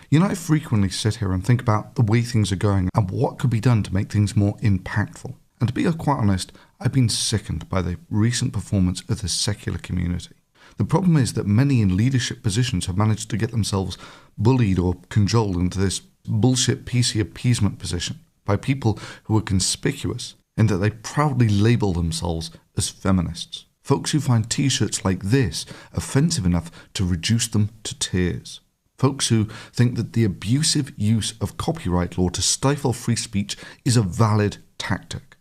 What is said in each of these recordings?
You know, I frequently sit here and think about the way things are going and what could be done to make things more impactful. And to be quite honest, I've been sickened by the recent performance of the secular community. The problem is that many in leadership positions have managed to get themselves bullied or cajoled into this bullshit PC appeasement position by people who are conspicuous in that they proudly label themselves as feminists. Folks who find t-shirts like this offensive enough to reduce them to tears. Folks who think that the abusive use of copyright law to stifle free speech is a valid tactic.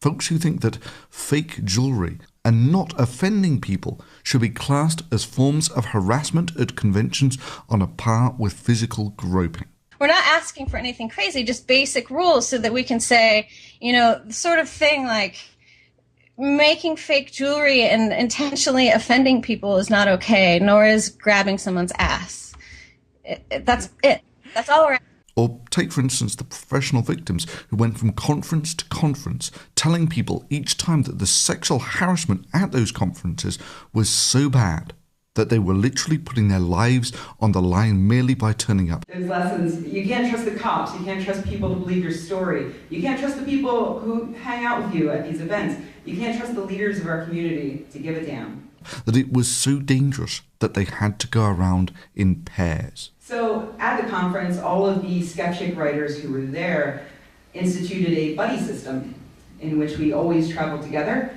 Folks who think that fake jewellery and not offending people should be classed as forms of harassment at conventions on a par with physical groping. We're not asking for anything crazy, just basic rules so that we can say, the sort of thing like making fake jewelry and intentionally offending people is not okay, nor is grabbing someone's ass. That's it. That's all we're asking. Or take, for instance, the professional victims who went from conference to conference telling people each time that the sexual harassment at those conferences was so bad that they were literally putting their lives on the line merely by turning up. There's lessons. You can't trust the cops. You can't trust people to believe your story. You can't trust the people who hang out with you at these events. You can't trust the leaders of our community to give a damn. That it was so dangerous that they had to go around in pairs. So at the conference, all of the skeptic writers who were there instituted a buddy system in which we always traveled together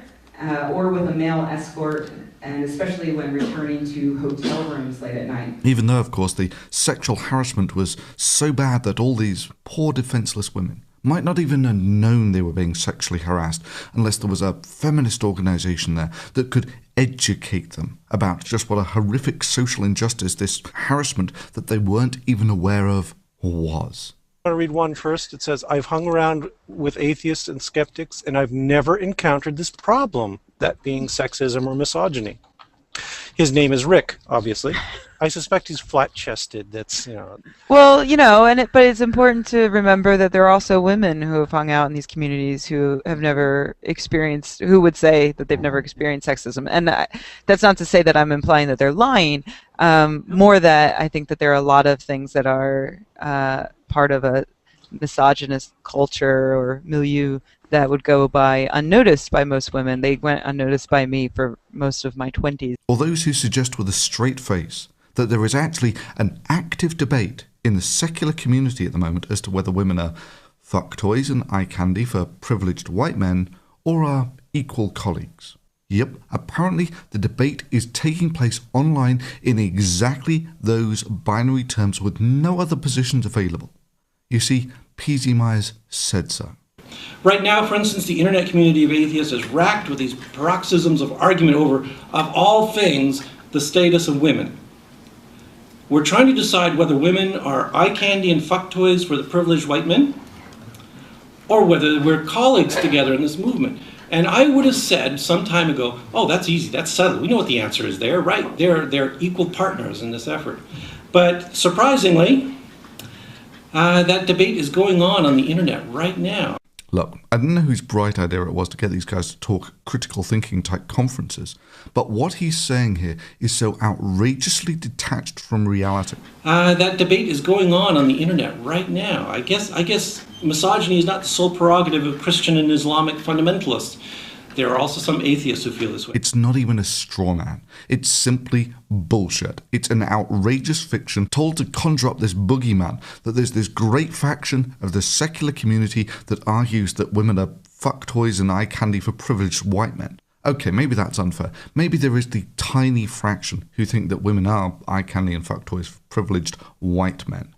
or with a male escort, and especially when returning to hotel rooms late at night. Even though, of course, the sexual harassment was so bad that all these poor defenseless women might not even have known they were being sexually harassed unless there was a feminist organisation there that could educate them about just what a horrific social injustice this harassment that they weren't even aware of was. I want to read one first. It says, I've hung around with atheists and skeptics, and I've never encountered this problem, that being sexism or misogyny. His name is Rick, obviously. I suspect he's flat-chested. That's, Well, but it's important to remember that there are also women who have hung out in these communities who have never experienced, who would say that they've never experienced sexism. And that's not to say that I'm implying that they're lying. More that I think that there are a lot of things that are part of a misogynist culture or milieu that would go by unnoticed by most women. They went unnoticed by me for most of my 20s. Or those who suggest with a straight face that there is actually an active debate in the secular community at the moment as to whether women are fuck toys and eye candy for privileged white men or are equal colleagues. Yep, apparently the debate is taking place online in exactly those binary terms with no other positions available. You see, P.Z. Myers said so. Right now, for instance, the internet community of atheists is racked with these paroxysms of argument over, of all things, the status of women. We're trying to decide whether women are eye candy and fuck toys for the privileged white men, or whether we're colleagues together in this movement. And I would have said some time ago, oh, that's easy, that's settled. We know what the answer is there, right? They're equal partners in this effort. But surprisingly, that debate is going on the internet right now. Look, I don't know whose bright idea it was to get these guys to talk critical thinking type conferences, but what he's saying here is so outrageously detached from reality. That debate is going on the internet right now. I guess misogyny is not the sole prerogative of Christian and Islamic fundamentalists. There are also some atheists who feel this way. It's not even a straw man. It's simply bullshit. It's an outrageous fiction told to conjure up this boogeyman that there's this great faction of the secular community that argues that women are fuck toys and eye candy for privileged white men. Okay, maybe that's unfair. Maybe there is the tiny fraction who think that women are eye candy and fuck toys for privileged white men.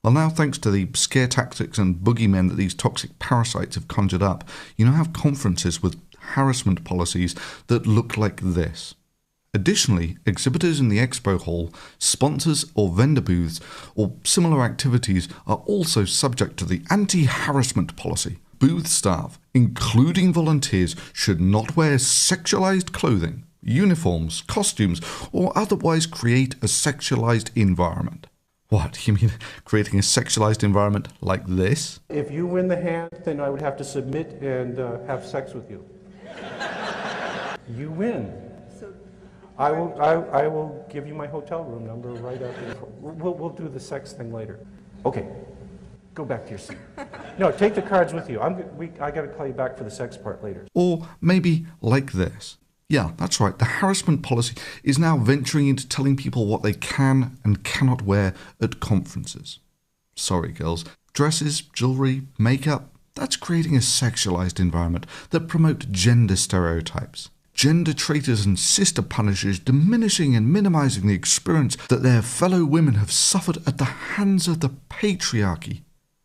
Well, now, thanks to the scare tactics and boogeymen that these toxic parasites have conjured up, you now have conferences with harassment policies that look like this. Additionally, exhibitors in the expo hall, sponsors or vendor booths, or similar activities are also subject to the anti-harassment policy. Booth staff, including volunteers, should not wear sexualized clothing, uniforms, costumes, or otherwise create a sexualized environment. What, you mean creating a sexualized environment like this? If you win the hand, then I would have to submit and have sex with you. You win. I will give you my hotel room number right up. We'll do the sex thing later. Okay, go back to your seat. No, take the cards with you. I got to call you back for the sex part later. Or maybe like this. Yeah, that's right. The harassment policy is now venturing into telling people what they can and cannot wear at conferences. Sorry, girls. Dresses, jewelry, makeup, that's creating a sexualized environment that promote gender stereotypes. Gender traitors and sister punishers diminishing and minimizing the experience that their fellow women have suffered at the hands of the patriarchy.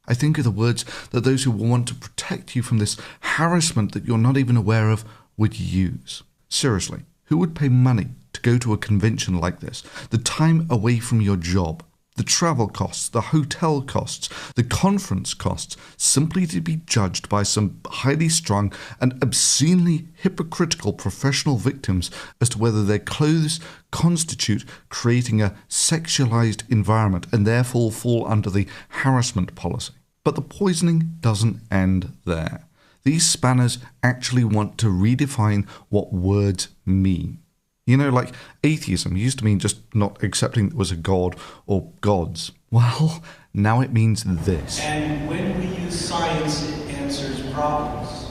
I think of the words that those who want to protect you from this harassment that you're not even aware of would use. Seriously, who would pay money to go to a convention like this? The time away from your job, the travel costs, the hotel costs, the conference costs, simply to be judged by some highly strung and obscenely hypocritical professional victims as to whether their clothes constitute creating a sexualized environment and therefore fall under the harassment policy. But the poisoning doesn't end there. These spanners actually want to redefine what words mean. You know, like atheism used to mean just not accepting there was a god or gods. Well, now it means this. And when we use science, it answers problems.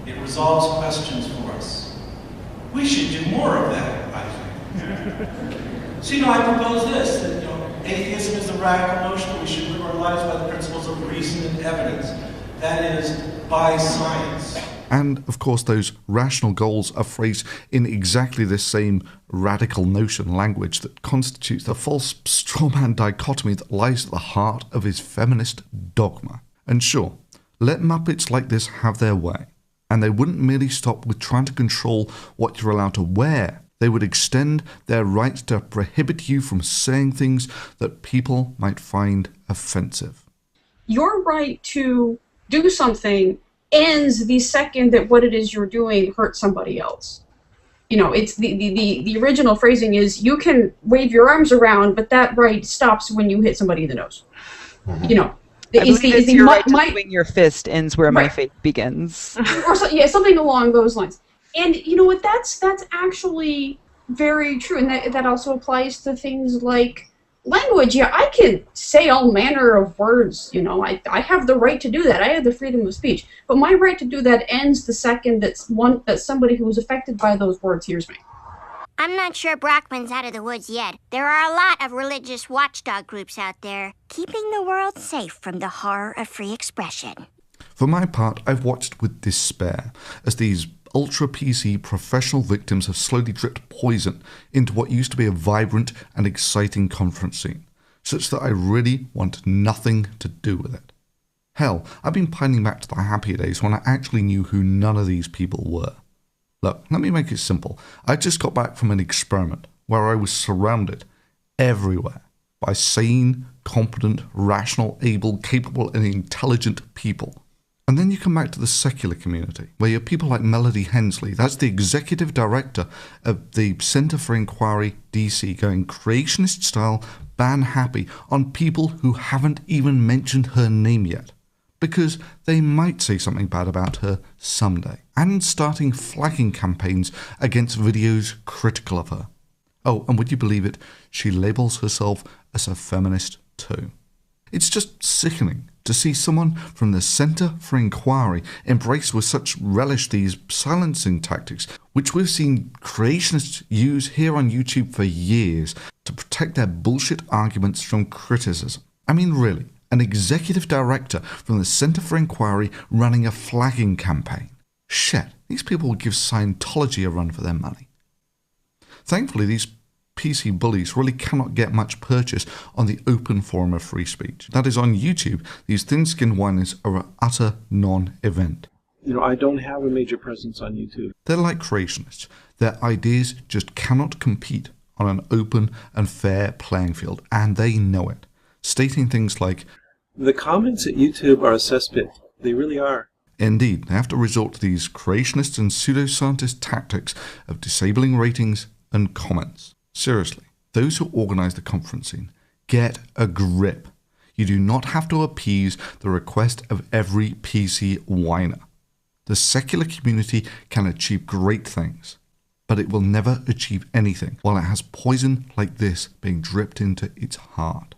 It resolves questions for us. We should do more of that, I think. So, I propose this, that, atheism is the radical notion that we should live our lives by the principles of reason and evidence. That is, by science. And, of course, those rational goals are phrased in exactly this same radical notion language that constitutes the false strawman dichotomy that lies at the heart of his feminist dogma. And sure, let Muppets like this have their way. And they wouldn't merely stop with trying to control what you're allowed to wear. They would extend their right to prohibit you from saying things that people might find offensive. Your right to do something ends the second that what it is you're doing hurts somebody else. It's the original phrasing is you can wave your arms around, but that right stops when you hit somebody in the nose. I believe your right to swing your fist ends where my faith begins. Or something along those lines. And you know what? That's actually very true, and that also applies to things like language. Yeah, I can say all manner of words. I have the right to do that. I have the freedom of speech. But my right to do that ends the second that somebody who is affected by those words hears me. I'm not sure Brockman's out of the woods yet. There are a lot of religious watchdog groups out there, keeping the world safe from the horror of free expression. For my part, I've watched with despair as these ultra-PC professional victims have slowly dripped poison into what used to be a vibrant and exciting conference scene, such that I really want nothing to do with it. Hell, I've been pining back to the happier days when I actually knew who none of these people were. Look, let me make it simple. I just got back from an experiment where I was surrounded everywhere by sane, competent, rational, able, capable, and intelligent people. And then you come back to the secular community, where you have people like Melody Hensley, that's the executive director of the Center for Inquiry DC, going creationist style, ban happy on people who haven't even mentioned her name yet, because they might say something bad about her someday, and starting flagging campaigns against videos critical of her. Oh, and would you believe it, she labels herself as a feminist too. It's just sickening to see someone from the Center for Inquiry embrace with such relish these silencing tactics, which we've seen creationists use here on YouTube for years to protect their bullshit arguments from criticism. I mean, really, an executive director from the Center for Inquiry running a flagging campaign. Shit, these people would give Scientology a run for their money. Thankfully, these PC bullies really cannot get much purchase on the open forum of free speech. That is, on YouTube, these thin-skinned whiners are an utter non-event. I don't have a major presence on YouTube. They're like creationists. Their ideas just cannot compete on an open and fair playing field, and they know it. Stating things like, the comments at YouTube are a cesspit. They really are. Indeed, they have to resort to these creationist and pseudoscientist tactics of disabling ratings and comments. Seriously, those who organize the conference scene, get a grip. You do not have to appease the request of every PC whiner. The secular community can achieve great things, but it will never achieve anything while it has poison like this being dripped into its heart.